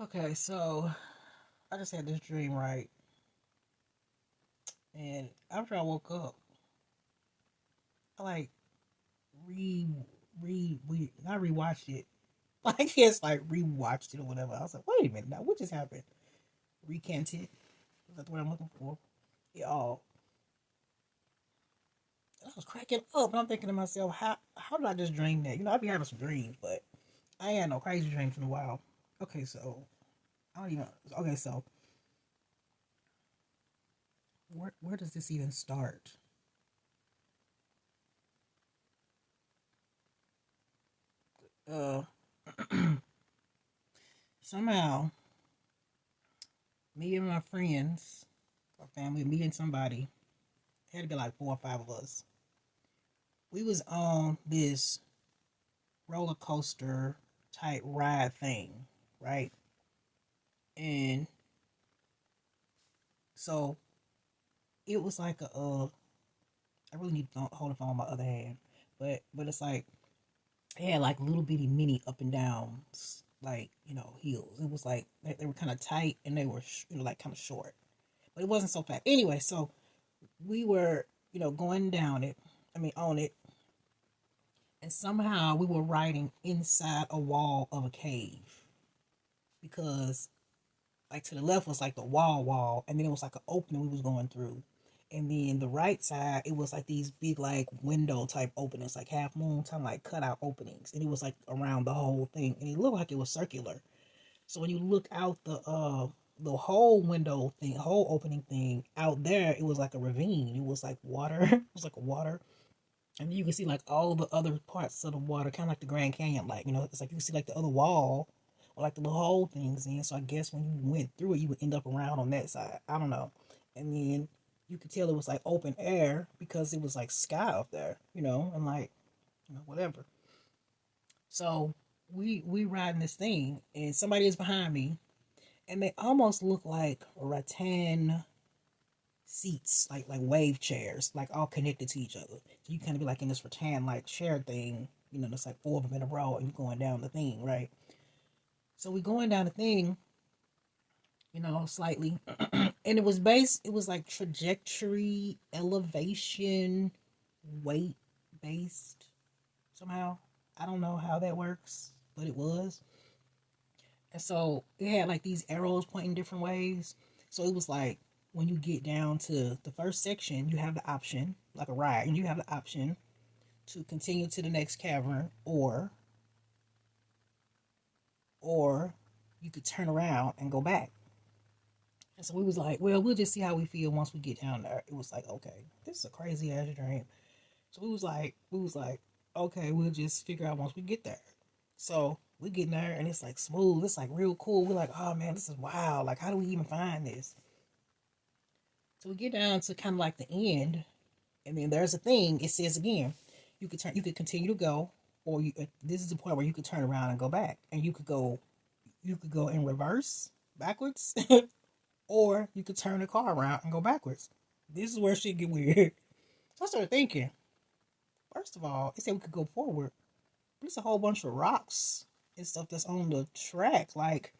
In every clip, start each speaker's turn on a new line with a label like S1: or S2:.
S1: Okay, so I just had this dream, right? And after I woke up, I like re not rewatched it. Like it's like rewatched it or whatever. I was like, wait a minute, now what just happened? Recanted. Is that the word I'm looking for? Yeah. Oh, I was cracking up, and I'm thinking to myself, how did I just dream that? I be having some dreams, but I ain't had no crazy dreams in a while. Okay, so I don't even. Okay, so where does this even start? Uh, Somehow me and my friends, our family, me and somebody, it had to be like four or five of us. We was on this roller coaster type ride thing, right? And so it was like I really need to hold the phone in my other hand, but it's like it had like little bitty mini up and downs, like hills. It was like they were kind of tight and they were like kind of short, but it wasn't so fast. Anyway, so we were going down it. I mean on it, and somehow we were riding inside a wall of a cave because like to the left was like the wall, and then it was like an opening we was going through, and then the right side it was like these big like window type openings, like half moon time like cutout openings, and it was like around the whole thing, and it looked like it was circular. So when you look out the whole window thing, whole opening thing out there, it was like a ravine. It was like water. It was like a water, and you can see like all the other parts of the water, kind of like the Grand Canyon. Like it's like you can see like the other wall or like the little hole things in. So I guess when you went through it, you would end up around on that side. I don't know. And then you could tell it was like open air because it was like sky up there, and like whatever. So we riding this thing, and somebody is behind me, and they almost look like rattan seats, like wave chairs, like all connected to each other. So you kind of be like in this rattan like chair thing, there's like four of them in a row, and you're going down the thing, right? So we going down the thing, slightly, and it was like trajectory, elevation, weight based somehow. I don't know how that works, but it was. And so it had like these arrows pointing different ways. So it was like when you get down to the first section, you have the option, like a ride, and you have the option to continue to the next cavern, or you could turn around and go back. And so we was like, well, we'll just see how we feel once we get down there. It was like, okay, this is a crazy ass dream. So we was like, okay, we'll just figure out once we get there. So we get there and it's like smooth. It's like real cool. We're like, oh man, this is wild. Like, how do we even find this? So we get down to kind of like the end, and then there's a thing. It says again, you could continue to go, or this is the point where you could turn around and go back, and you could go in reverse, backwards, or you could turn the car around and go backwards. This is where shit get weird. So I started thinking. First of all, it said we could go forward. There's a whole bunch of rocks and stuff that's on the track, like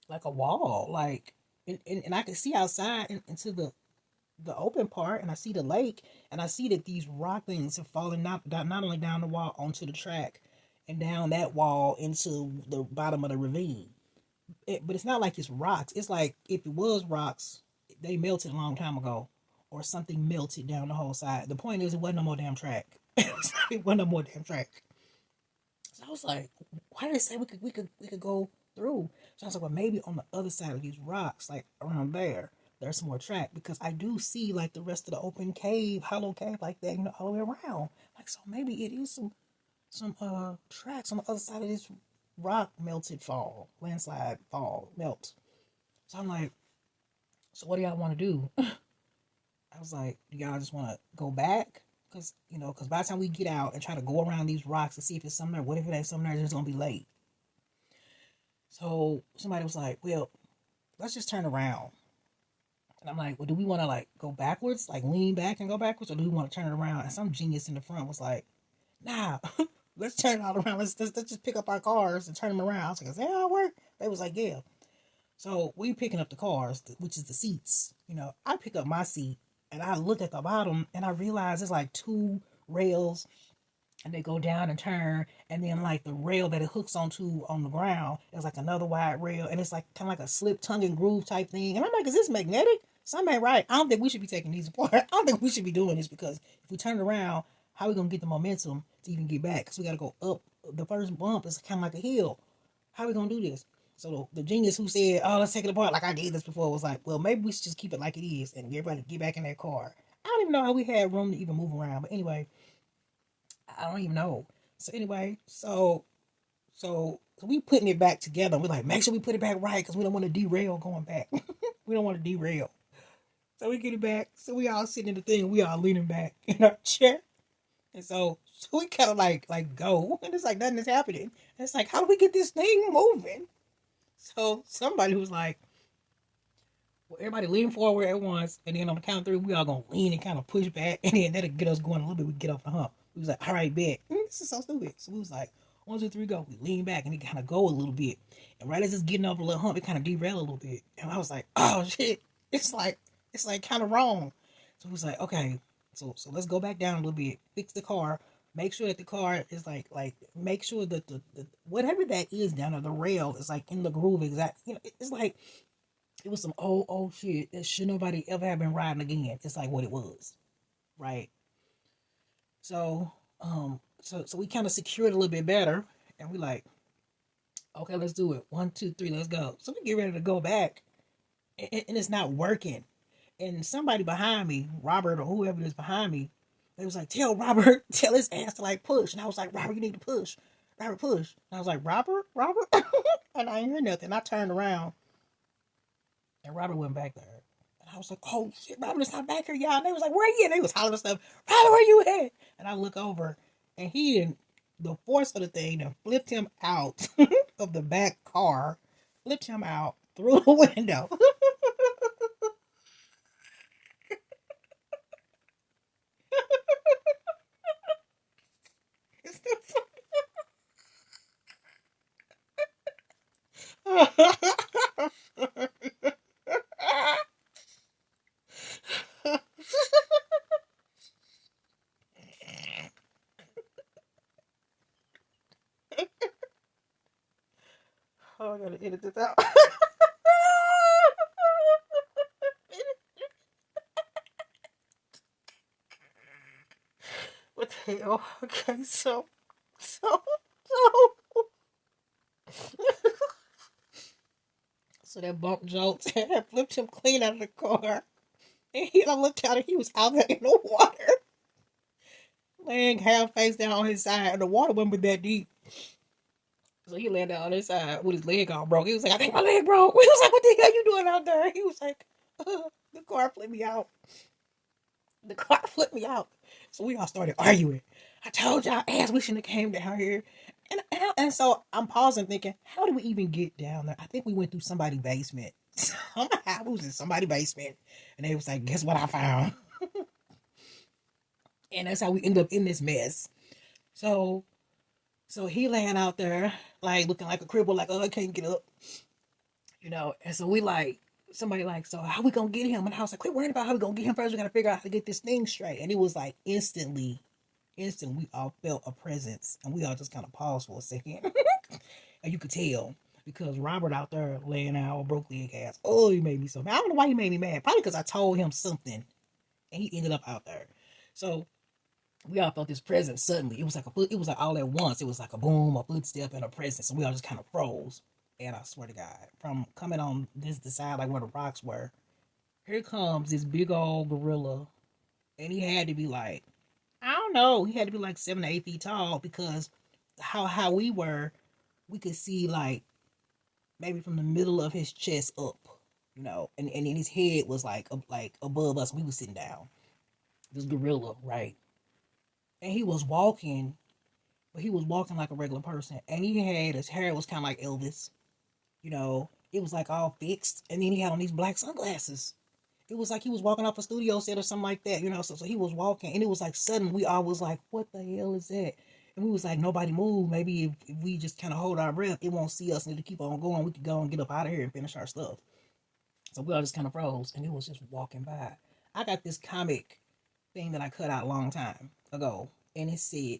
S1: a wall, like and I can see outside into the open part, and I see the lake, and I see that these rock things have fallen not only down the wall onto the track, and down that wall into the bottom of the ravine. But it's not like it's rocks. It's like if it was rocks, they melted a long time ago, or something melted down the whole side. The point is, it wasn't no more damn track. It wasn't no more damn track. So I was like, why did they say we could go through? So I was like, well, maybe on the other side of these rocks, like around there, there's some more track because I do see like the rest of the open cave, hollow cave, like that, all the way around. Like so, maybe it is some tracks on the other side of this rock melted fall, landslide fall, melt. So I'm like, so what do y'all want to do? I was like, do y'all just want to go back? Because by the time we get out and try to go around these rocks to see if it's something there, what if it ain't something there? It's gonna be late. So somebody was like, well, let's just turn around. And I'm like, well, do we want to like go backwards, like lean back and go backwards, or do we want to turn it around? And some genius in the front was like, nah, Let's turn it all around. Let's just pick up our cars and turn them around. I was like, is that how it work? They was like, yeah. So we picking up the cars, which is the seats. I pick up my seat and I look at the bottom and I realize it's like two rails and they go down and turn, and then like the rail that it hooks onto on the ground is like another wide rail, and it's like kind of like a slip tongue and groove type thing. And I'm like, is this magnetic? Something ain't right. I don't think we should be taking these apart. I don't think we should be doing this, because if we turn it around, how are we gonna get the momentum to even get back? Because we gotta go up. The first bump is kind of like a hill. How are we gonna do this? So the genius who said, "Oh, let's take it apart," like I did this before, was like, "Well, maybe we should just keep it like it is and everybody get back in that car." I don't even know how we had room to even move around, but anyway, I don't even know. So anyway, so we putting it back together. We're like, make sure we put it back right, because we don't want to derail going back. We don't want to derail. So we get it back. So we all sitting in the thing. We all leaning back in our chair. And so we kind of like go, and it's like nothing is happening. And it's like, how do we get this thing moving? So somebody was like, well, everybody lean forward at once, and then on the count of three, we all gonna lean and kind of push back, and then that'll get us going a little bit. We get off the hump. We was like, all right, bet. This is so stupid. So we was like, 1, 2, 3, go. We lean back, and it kind of go a little bit. And right as it's getting off a little hump, it kind of derail a little bit. And I was like, oh shit, it's like kind of wrong. So we was like, okay, so let's go back down a little bit, fix the car, make sure that the car is like make sure that the whatever that is down there, the rail is like in the groove exact. It's like it was some old shit that should nobody ever have been riding again. It's like what it was, right? So so we kind of secured a little bit better, and we like, okay, let's do it. 1, 2, 3, let's go. So we get ready to go back, and it's not working. And somebody behind me, Robert or whoever is behind me, they was like, tell Robert, tell his ass to like push. And I was like, Robert, you need to push. Robert, push. And I was like, Robert, and I ain't hear nothing. I turned around, and Robert went back there. And I was like, oh shit, Robert is not back here, y'all. And they was like, where you at? They was hollering stuff, Robert, where you at? And I look over, and he didn't, the force of the thing and flipped him out of the back car, flipped him out through the window. Oh, I gotta edit this out. What the hell? Okay, so, so that bump jolts had flipped him clean out of the car. And I looked at it, he was out there in the water, laying half face down on his side, and the water wasn't that deep. So he landed on his side with his leg all broke. He was like, I think my leg broke. We was like, what the hell you doing out there? He was like, the car flipped me out. The car flipped me out. So we all started arguing. I told y'all ass we shouldn't have came down here. And so I'm pausing thinking, how did we even get down there? I think we went through somebody's basement. Somehow we was in somebody's basement. And they was like, guess what I found? And that's how we end up in this mess. So so he laying out there like looking like a cripple, like, oh, I can't get up. And so we like somebody like, so how we gonna get him? And I was like, quit worrying about how we gonna get him first. We gotta figure out how to get this thing straight. And it was like instant, we all felt a presence, and we all just kind of paused for a second. And you could tell because Robert out there laying out broke leg ass. Oh, he made me so mad. I don't know why he made me mad. Probably because I told him something, and he ended up out there. So we all felt this presence suddenly. It was like it was like all at once. It was like a boom, a footstep, and a presence. And we all just kind of froze. And I swear to God, from coming on the side like where the rocks were, here comes this big old gorilla, and he had to be like, I don't know, he had to be like 7 to 8 feet tall, because how we were, we could see like maybe from the middle of his chest up, and then his head was like above us. We was sitting down. This gorilla, right? And he was walking, but he was walking like a regular person, and he had his hair was kind of like Elvis. It was like all fixed, and then he had on these black sunglasses. It was like he was walking off a studio set or something like that. So he was walking, and it was like sudden we all was like, what the hell is that? And we was like, nobody move. Maybe if we just kind of hold our breath, it won't see us and it'll keep on going. We could go and get up out of here and finish our stuff. So we all just kind of froze and it was just walking by. I got this comic thing that I cut out a long time ago. And it said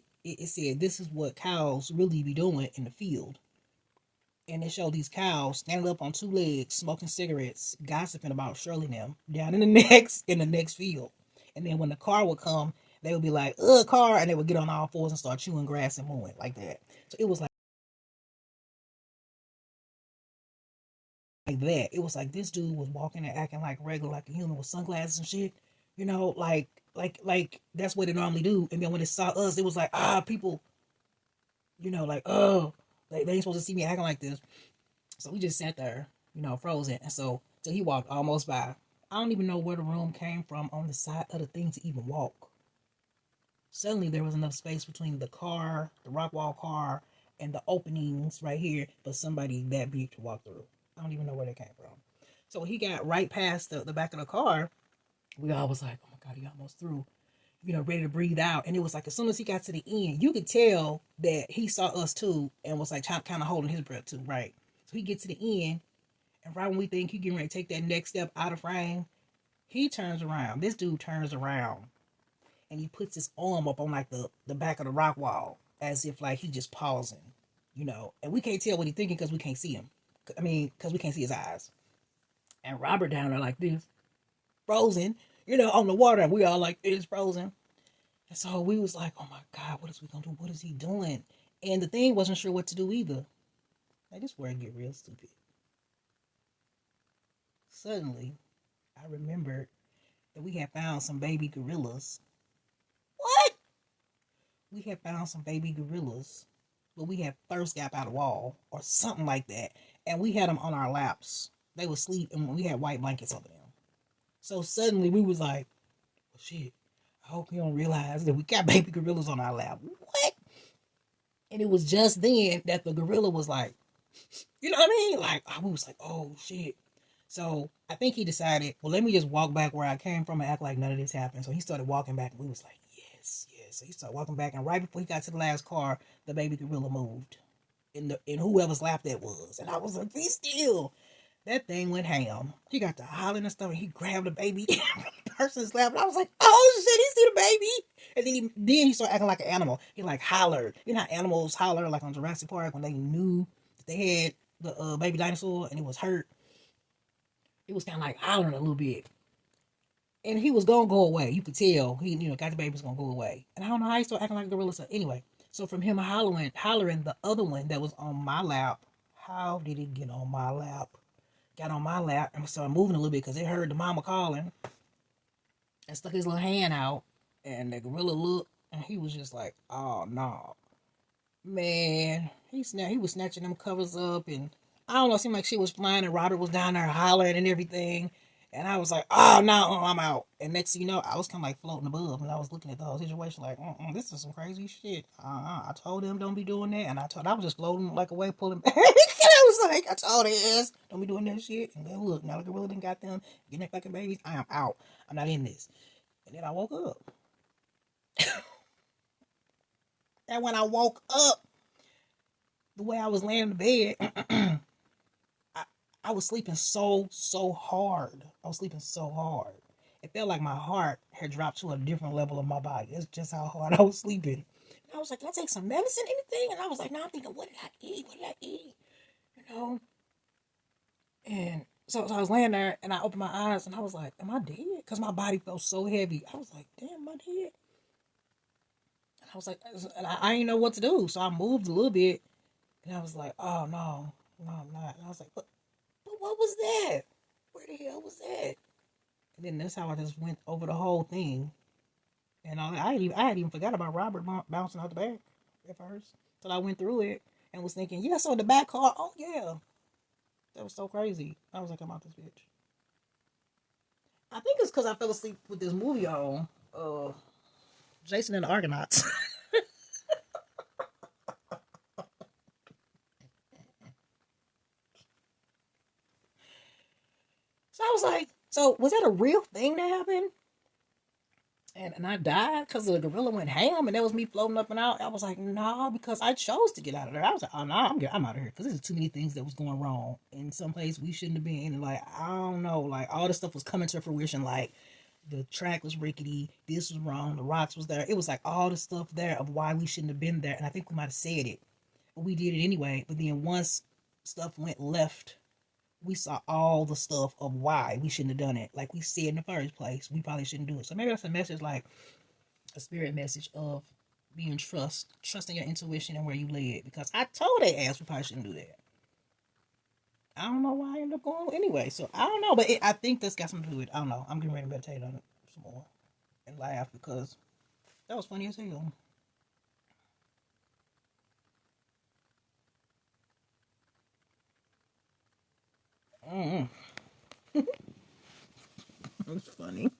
S1: this is what cows really be doing in the field. And it showed these cows standing up on two legs, smoking cigarettes, gossiping about Shirley and them down in the next field. And then when the car would come, they would be like, "Ugh, car," and they would get on all fours and start chewing grass and mooing like that. So it was like that. It was like this dude was walking and acting like regular, like a human with sunglasses and shit. You know, like that's what they normally do. And then when it saw us, it was like, people, like, oh, they ain't supposed to see me acting like this. So we just sat there, frozen. And so till he walked almost by. I don't even know where the room came from on the side of the thing to even walk. Suddenly there was enough space between the car, the Rockwall car, and the openings right here for somebody that big to walk through. I don't even know where they came from. So when he got right past the back of the car, we all was like, oh my God, he almost through, ready to breathe out. And it was like as soon as he got to the end, you could tell that he saw us too and was like kind of holding his breath too, right? So he gets to the end, and right when we think he getting ready to take that next step out of frame, he turns around. This dude turns around and he puts his arm up on like the back of the rock wall as if like he just pausing, and we can't tell what he's thinking because we can't see him. I mean, because we can't see his eyes. And Robert down there like this, frozen, on the water, and we all like it's frozen. And so we was like, oh my God, what is we gonna do? What is he doing? And the thing wasn't sure what to do either. Like this where it get real stupid. Suddenly, I remembered that we had found some baby gorillas. What? We had found some baby gorillas, but we had first got out of wall or something like that, and we had them on our laps. They would sleep, and we had white blankets over them. So suddenly we was like, oh, shit, I hope you don't realize that we got baby gorillas on our lap. What? And it was just then that the gorilla was like, you know what I mean? Like, we was like, oh, shit. So I think he decided, well, let me just walk back where I came from and act like none of this happened. So he started walking back, and we was like, yes, yes. So he started walking back, and right before he got to the last car, the baby gorilla moved in whoever's lap that was. And I was like, be still. That thing went ham. He got to hollering and stuff, and he grabbed the baby from the person's lap, and I was like, "Oh shit, he see the baby!" And then he started acting like an animal. He like hollered. You know how animals holler like on Jurassic Park when they knew that they had the baby dinosaur and it was hurt. It was kind of like hollering a little bit, and he was gonna go away. You could tell he got the baby was gonna go away. And I don't know how he started acting like a gorilla. So anyway, so from him hollering, the other one that was on my lap. How did it get on my lap? Got on my lap and started moving a little bit because it heard the mama calling and stuck his little hand out. And the gorilla looked and he was just like, oh no. Man, he was snatching them covers up, and I don't know, it seemed like she was flying and Robert was down there hollering and everything. And I was like, oh no, I'm out. And next thing you know, I was kind of like floating above, and I was looking at the whole situation like, this is some crazy shit. I told him don't be doing that, and I was just floating like away, pulling back. And I was like, I told his don't be doing that shit. And then look, now the gorilla done got them getting their fucking babies. I am out. I'm not in this. And then I woke up. And when I woke up, the way I was laying in the bed, I, I was sleeping so hard. I was sleeping so hard. It felt like my heart had dropped to a different level of my body. It's just how hard I was sleeping. And I was like, did I take some medicine, anything? And I was like, no, I'm thinking, what did I eat? What did I eat? You know? And so I was laying there and I opened my eyes and I was like, am I dead? Because my body felt so heavy. I was like, damn, am I dead? And I was like, and I didn't know what to do. So I moved a little bit and I was like, oh no, I'm not. And I was like, but what was that? Where the hell was that? And then that's how I just went over the whole thing. And I had even forgot about Robert bouncing out the back at first. So I went through it and was thinking, yeah, so the back car, oh yeah. That was so crazy. I was like, I'm out this bitch. I think it's because I fell asleep with this movie on. Jason and the Argonauts. So I was like, so was that a real thing that happened? And I died because the gorilla went ham, and that was me floating up and out. I was like, no, because I chose to get out of there. I was like, oh no, I'm out of here because there's too many things that was going wrong in some place we shouldn't have been. And like, I don't know, like all this stuff was coming to fruition. Like the track was rickety, this was wrong, the rocks was there. It was like all the stuff there of why we shouldn't have been there. And I think we might have said it, but we did it anyway. But then once stuff went left, we saw all the stuff of why we shouldn't have done it. Like we said in the first place, we probably shouldn't do it. So maybe that's a message, like a spirit message of being trusting your intuition and where you led. Because I told they ass we probably shouldn't do that. I don't know why I ended up going anyway. So I don't know, but I think that's got something to do with it. I don't know. I'm getting ready to meditate on it some more and laugh because that was funny as hell. Mm-hmm. It was funny.